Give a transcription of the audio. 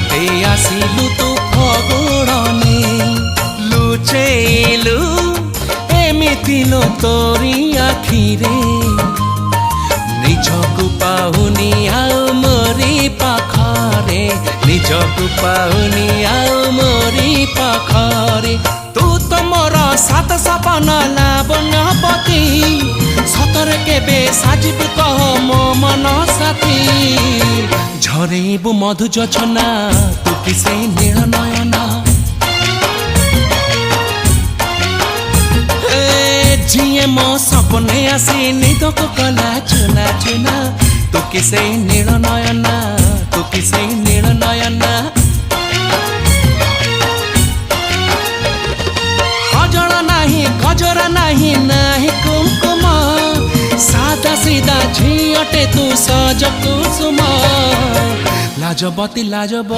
बाटे आसिलु तू फगुड़ने लुचेलु एमिति लो तोरी आखिरे निजकु पाहुनी आउ मोरी पाखरे निजकु पाहुनी आउ मोरी पाखरे तू तो मोर सात सपना लावण्यपति सतरे केबे साजिबु कह मो मन साथी झरेबु मधु जोछना तू किसे नील नयना जिए मो सपने आसी निदक कला चुना चुना तू किसे नील नयना तू किसे नील नयना अजड़ा नाही गजरा नाही नाही कुमकुम सादा सीधा झियटे तू सज कुसुम लाजबती लाजब